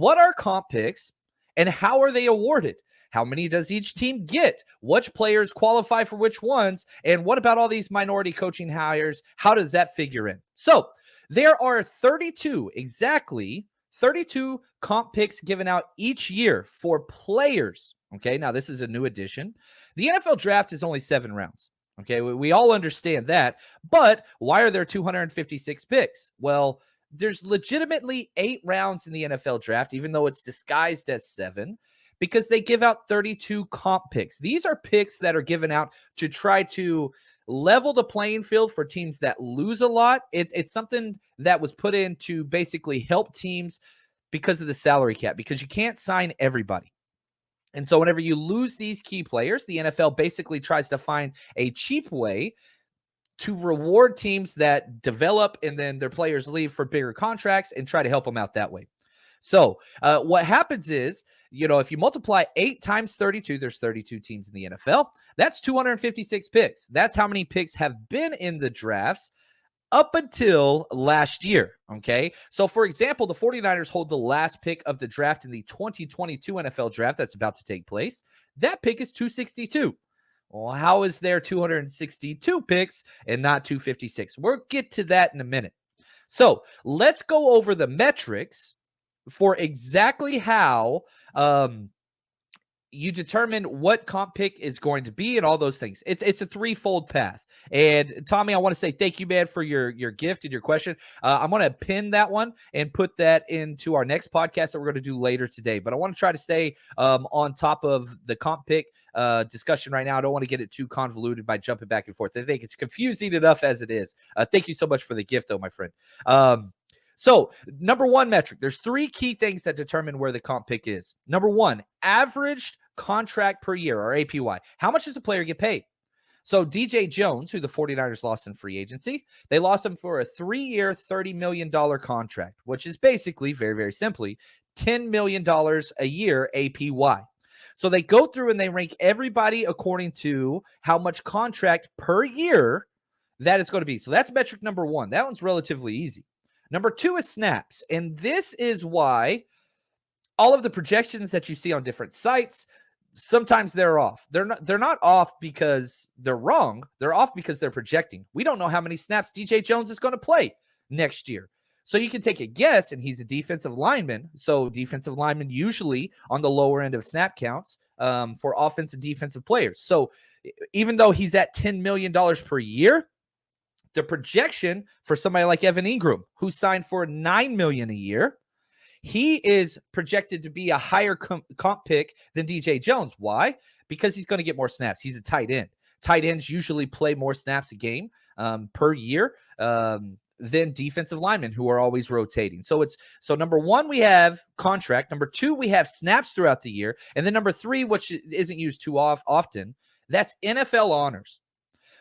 what are comp picks and how are they awarded? How many does each team get? Which players qualify for which ones? And what about all these minority coaching hires? How does that figure in? So there are 32 comp picks given out each year for players. Okay, now this is a new addition. The NFL draft is only 7 rounds. Okay, we all understand that. But why are there 256 picks? Well, there's legitimately 8 rounds in the NFL draft, even though it's disguised as 7. Because they give out 32 comp picks. These are picks that are given out to try to level the playing field for teams that lose a lot. It's something that was put in to basically help teams because of the salary cap, because you can't sign everybody. And so whenever you lose these key players, the NFL basically tries to find a cheap way to reward teams that develop and then their players leave for bigger contracts and try to help them out that way. So what happens is, if you multiply 8 times 32, there's 32 teams in the NFL. That's 256 picks. That's how many picks have been in the drafts up until last year, okay? So, for example, the 49ers hold the last pick of the draft in the 2022 NFL draft that's about to take place. That pick is 262. Well, how is there 262 picks and not 256? We'll get to that in a minute. So, let's go over the metrics for exactly how you determine what comp pick is going to be and all those things. It's a threefold path. And Tommy, I want to say thank you, man, for your gift and your question. I'm going to pin that one and put that into our next podcast that we're going to do later today. But I want to try to stay on top of the comp pick discussion right now. I don't want to get it too convoluted by jumping back and forth. I think it's confusing enough as it is. Thank you so much for the gift, though, my friend. So, number one metric, there's 3 key things that determine where the comp pick is. Number 1, averaged contract per year, or APY. How much does a player get paid? So, DJ Jones, who the 49ers lost in free agency, they lost him for a 3-year, $30 million contract, which is basically, very, very simply, $10 million a year APY. So, they go through and they rank everybody according to how much contract per year that is going to be. So, that's metric number 1. That one's relatively easy. Number 2 is snaps, and this is why all of the projections that you see on different sites, sometimes they're off. They're not off because they're wrong. They're off because they're projecting. We don't know how many snaps DJ Jones is going to play next year. So you can take a guess, and he's a defensive lineman. So defensive linemen usually on the lower end of snap counts for offensive defensive players. So even though he's at $10 million per year, the projection for somebody like Evan Ingram, who signed for $9 million a year, he is projected to be a higher comp pick than DJ Jones. Why? Because he's going to get more snaps. He's a tight end. Tight ends usually play more snaps a game per year than defensive linemen, who are always rotating. So number 1, we have contract. Number 2, we have snaps throughout the year. And then number 3, which isn't used too often, that's NFL honors.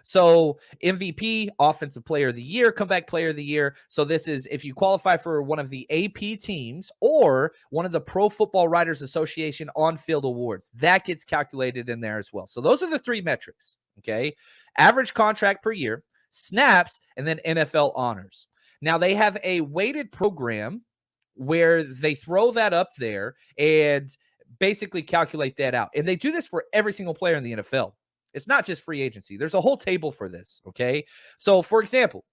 So MVP, Offensive Player of the Year, Comeback Player of the Year. So this is if you qualify for one of the AP teams or one of the Pro Football Writers Association on-field awards. That gets calculated in there as well. So those are the 3 metrics, okay? Average contract per year, snaps, and then NFL honors. Now, they have a weighted program where they throw that up there and basically calculate that out. And they do this for every single player in the NFL. It's not just free agency. There's a whole table for this, okay? So, for example,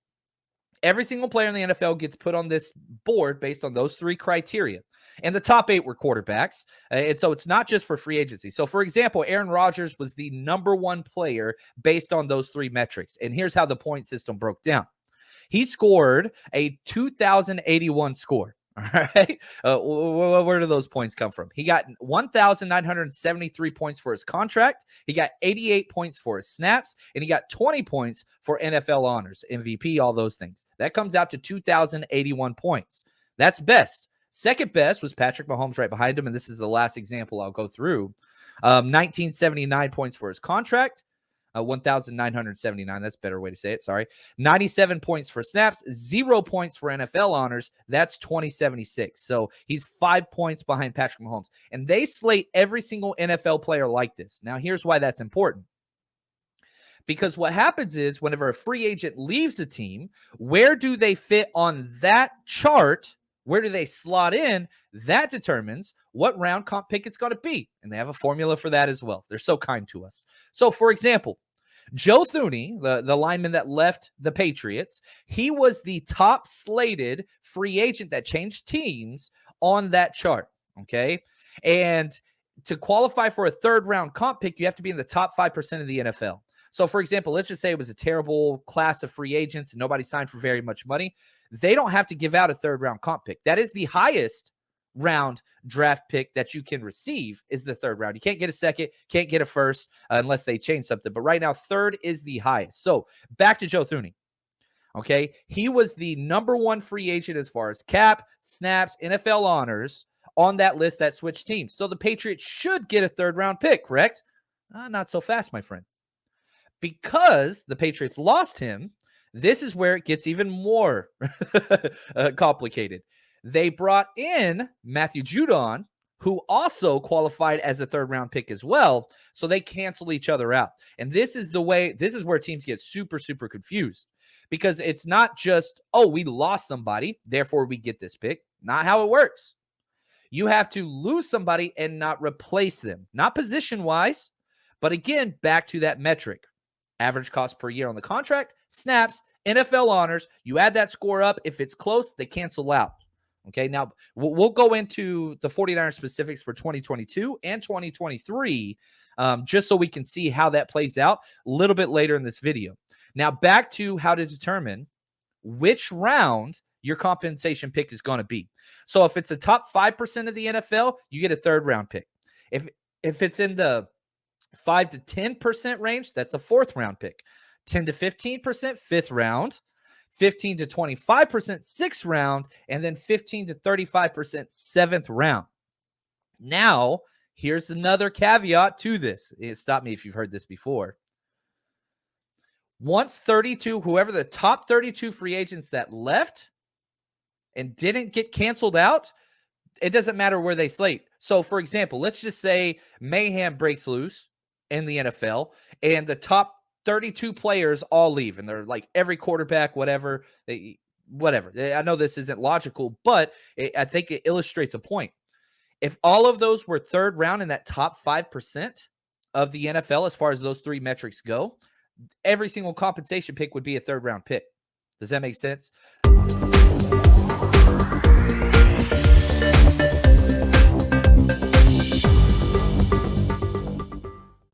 every single player in the NFL gets put on this board based on those 3 criteria. And the top 8 were quarterbacks. And so it's not just for free agency. So, for example, Aaron Rodgers was the number 1 player based on those 3 metrics. And here's how the point system broke down. He scored a 2,081 score. All right. Where do those points come from? He got 1,973 points for his contract. He got 88 points for his snaps, and he got 20 points for NFL honors, MVP, all those things. That comes out to 2,081 points. That's best. Second best was Patrick Mahomes right behind him, and this is the last example I'll go through. 1,979 points for his contract. 1,979. That's a better way to say it. Sorry. 97 points for snaps, 0 points for NFL honors. That's 2076. So he's 5 points behind Patrick Mahomes. And they slate every single NFL player like this. Now, here's why that's important. Because what happens is whenever a free agent leaves a team, where do they fit on that chart Where do they slot in? That determines what round comp pick it's going to be. And they have a formula for that as well. They're so kind to us. So, for example, Joe Thuney, the lineman that left the Patriots, he was the top slated free agent that changed teams on that chart, okay? And to qualify for a third-round comp pick, you have to be in the top 5% of the NFL. So, for example, let's just say it was a terrible class of free agents and nobody signed for very much money. They don't have to give out a third-round comp pick. That is the highest round draft pick that you can receive is the third round. You can't get a second, can't get a first unless they change something. But right now, third is the highest. So back to Joe Thuney. Okay. He was the number one free agent as far as cap, snaps, NFL honors on that list that switched teams. So the Patriots should get a third round pick, correct? Not so fast, my friend. Because the Patriots lost him, this is where it gets even more complicated. They brought in Matthew Judon, who also qualified as a third-round pick as well, so they cancel each other out. And this is where teams get super, super confused because it's not just, oh, we lost somebody, therefore we get this pick. Not how it works. You have to lose somebody and not replace them. Not position-wise, but again, back to that metric. Average cost per year on the contract, snaps, NFL honors. You add that score up. If it's close, they cancel out. Okay, now we'll go into the 49ers specifics for 2022 and 2023 just so we can see how that plays out a little bit later in this video. Now, back to how to determine which round your compensation pick is going to be. So if it's a top 5% of the NFL, you get a third-round pick. If it's in the 5 to 10% range, that's a fourth-round pick. 10 to 15%, fifth round. 15 to 25%, sixth round, and then 15 to 35%, seventh round. Now, here's another caveat to this. Stop me if you've heard this before. Once 32, whoever the top 32 free agents that left and didn't get canceled out, it doesn't matter where they slate. So, for example, let's just say mayhem breaks loose in the NFL, and the top 32 players all leave, and they're like every quarterback, whatever. I know this isn't logical, but I think it illustrates a point. If all of those were third round in that top 5% of the NFL, as far as those three metrics go, every single compensation pick would be a third round pick. Does that make sense?